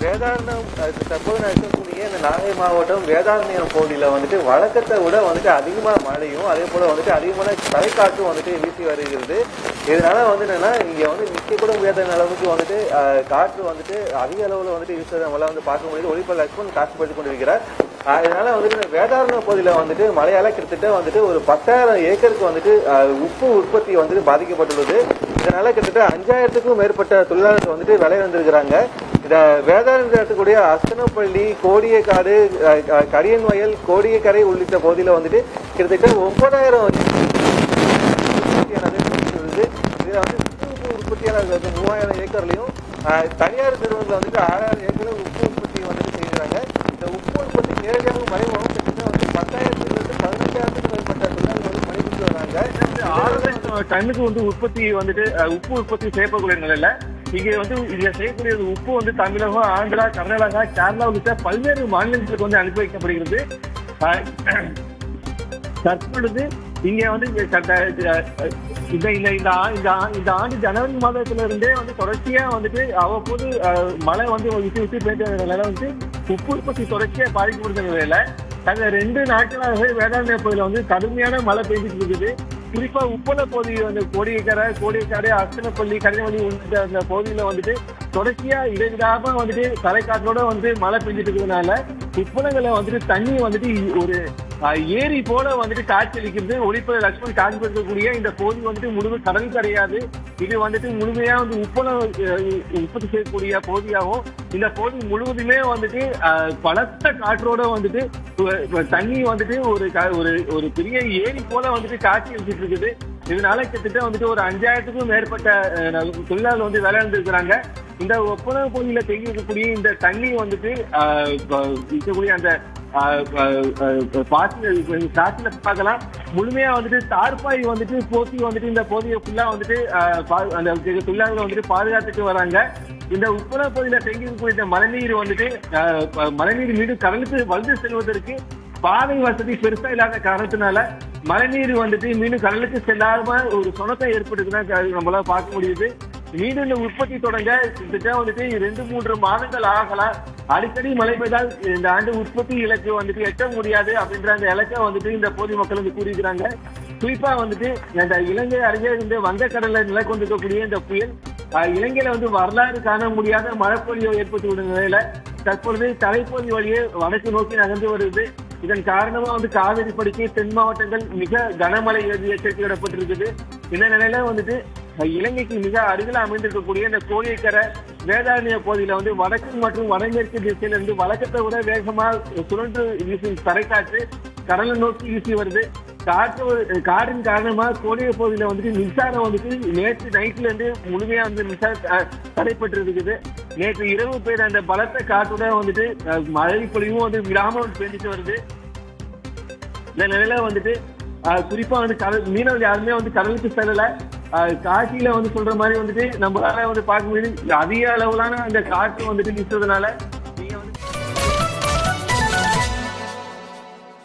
வேதாரண்யம் தற்போது நான் இருக்கக்கூடிய இந்த நாகை மாவட்டம் வேதாரண்யம் பகுதியில் வந்துட்டு வழக்கத்தை விட வந்துட்டு அதிகமாக மழையும் அதே போல் வந்துட்டு அதிகமான தலைக்காற்றும் வந்துட்டு வீசி வருகிறது. இதனால வந்து என்னன்னா இங்கே வந்து நிற்க கூட முடியாத அளவுக்கு வந்துட்டு காற்று வந்துட்டு அதிக அளவில் வந்துட்டு வீசுவதை நம்மளால் வந்து பார்க்க முடியுது. ஒளிப்பல் லட்சுமண் காட்சிப்படுத்திக் கொண்டிருக்கிறார். இதனால வந்துட்டு இந்த வேதாரண்யம் பகுதியில் வந்துட்டு மழையால கிட்டத்தட்ட வந்துட்டு ஒரு 10,000 ஏக்கருக்கு வந்துட்டு உப்பு உற்பத்தி வந்துட்டு பாதிக்கப்பட்டுள்ளது. இதனால கிட்டத்தட்ட 5,000க்கும் மேற்பட்ட தொழிலாளர்கள் வந்துட்டு வேலை வந்திருக்கிறாங்க. இந்த வேதாரண்யத்துக்குரிய அஸ்தனப்பள்ளி, கோடியக்காடு, கரியன் வயல், கோடியக்கரை உள்ளிட்ட பகுதியில் வந்துட்டு கிட்டத்தட்ட 9,000 இதுல வந்து உப்பு உற்பத்தியாளர்கள் 3,000 ஏக்கர்லையும் தனியார் நிறுவனத்தில் வந்துட்டு 6,000 ஏக்கர் உப்பு உற்பத்தி வந்துட்டு செய்கிறாங்க. இந்த உப்பு உற்பத்தி நேரடியாக மறைமுகம் கிட்டத்தட்ட வந்து 10,000 15,000க்கும் மேற்பட்ட தொழிலாளர்கள் வந்து பணிபுரிந்து வராங்க. 6,000 டன்னுக்கு வந்து உற்பத்தி வந்துட்டு உப்பு உற்பத்தி செய்யப்படக்கூடிய நிலையில இங்க வந்து இங்க செய்யக்கூடிய உப்பு வந்து தமிழகம், ஆந்திரா, கர்நாடகா, கேரளா உள்ளிட்ட பல்வேறு மாநிலங்களுக்கு வந்து அனுப்பி வைக்கப்படுகிறது. தற்பொழுது இங்க வந்து இந்த ஆண்டு ஜனவரி மாதத்துல இருந்தே வந்து தொடர்ச்சியா வந்துட்டு அவ்வப்போது மழை வந்து விட்டு விட்டு பெய்ததுனால வந்து உப்பு உற்பத்தி தொடர்ச்சியா பாதிக்கப்படுற நிலையில கடந்த 2 நாட்களாகவே வேதாரண்ய பகுதியில் வந்து கடுமையான மழை பெய்துட்டு இருக்குது. குறிப்பா உப்பள பகுதி வந்து கோடியக்காடு, அஸ்தனப்பள்ளி, கரினவள்ளி உள்ளிட்ட அந்த பகுதியில வந்துட்டு தொடர்ச்சியா இடைவிடாம வந்துட்டு தலைக்காற்றோட வந்து மழை பெஞ்சிட்டு இருக்கிறதுனால உப்பளங்களை வந்துட்டு தண்ணி வந்துட்டு ஒரு ஏரி போல வந்துட்டு காட்சி அளிக்கிறது. ஒளிப்பட லட்சுமண் காட்சிப்படுத்தக்கூடிய இந்த பகுதி வந்துட்டு முழுமை கடல் கிடையாது. இது வந்துட்டு முழுமையா வந்து உப்பளம் உற்பத்தி செய்யக்கூடிய பகுதியாகும். இந்த பகுதி முழுவதுமே வந்துட்டு பலத்த காற்றோட வந்துட்டு தண்ணி வந்துட்டு ஒரு பெரிய ஏரி போல வந்துட்டு காட்சி அளிச்சிட்டு இருக்குது. இதனால கிட்டத்தட்ட வந்துட்டு ஒரு 5,000க்கும் மேற்பட்ட தொழிலாளர்கள் வந்து வேலை இருந்திருக்கிறாங்க. இந்த ஒப்பன பகுதியில தேங்கி இருக்கக்கூடிய இந்த தண்ணி வந்துட்டு இருக்கக்கூடிய அந்த காற்றுல பார்க்கலாம் முழுமையா வந்துட்டு தார்பாய் வந்துட்டு போத்தி வந்துட்டு இந்த பகுதியை ஃபுல்லா வந்துட்டு அந்த தொழிலாளர்கள் வந்துட்டு பாதுகாத்துட்டு வராங்க. இந்த உப்பள பகுதியில தேங்கி இருக்கக்கூடிய இந்த மழைநீர் வந்துட்டு மழைநீர் மீண்டும் கடலுக்கு வந்து செல்வதற்கு பாதை வசதி பெருசா இல்லாத காரணத்தினால மழைநீர் வந்துட்டு மீண்டும் கடலுக்கு செல்லாம ஒரு சொனத்தை ஏற்படுதுன்னா நம்மளால பார்க்க முடியுது. மீண்டும் இந்த உற்பத்தி தொடங்க கிட்டத்தட்ட வந்துட்டு 2-3 மாதங்கள் ஆகலாம். அடிக்கடி மழை பெய்தால் இந்த ஆண்டு உற்பத்தி இலக்கு வந்துட்டு எட்ட முடியாது அப்படின்ற அந்த இலக்கை வந்துட்டு இந்த பகுதி மக்கள் வந்து கூறியிருக்கிறாங்க. குறிப்பா வந்துட்டு இந்த இலங்கை அருகே இருந்து வங்கக்கடல்ல நிலை கொண்டிருக்கக்கூடிய இந்த புயல் இலங்கையில வந்து வரலாறு காண முடியாத மழைப்பொழிவை ஏற்பட்டு விடும் நிலையில தற்பொழுது தலைப்பகுதி வழியே வடக்கு நோக்கி நகர்ந்து வருது. இதன் காரணமா வந்து காவிரி படுகை தென் மாவட்டங்கள் மிக கனமழை எச்சரிக்கை விடப்பட்டிருக்குது. இந்த நிலையில வந்துட்டு இலங்கைக்கு மிக அருகில் அமைந்திருக்கக்கூடிய இந்த கோடியக்கரை வேதாரண்ய பகுதியில வந்து வடக்கு மற்றும் வடமேற்கு திசையிலிருந்து வழக்கத்தை விட வேகமா சுழன்று வீசும் தரைக்காற்று கடலை நோக்கி வீசி வருது. காற்றின் காரணமா கோடிய பகுதியில வந்துட்டு மின்சாரம் வந்துட்டு நேற்று நைட்ல இருந்து முழுமையா வந்து மின்சாரம் தடைப்பட்டு இருக்குது. நேற்று இரவு பெய்த அந்த பலத்த காற்றுட வந்துட்டு மழை பொழிவும் வந்து விடாம பெஞ்சிட்டு வருது. இந்த நிலையில வந்துட்டு குறிப்பா வந்து மீனவர்கள் யாருமே வந்து கடலுக்கு செல்லல. காட்சியில வந்து சொல்ற மாதிரி வந்துட்டு நம்மளால வந்து பார்க்க முடியுது அதிக அளவிலான அந்த காற்று வந்துட்டு வீசுறதுனால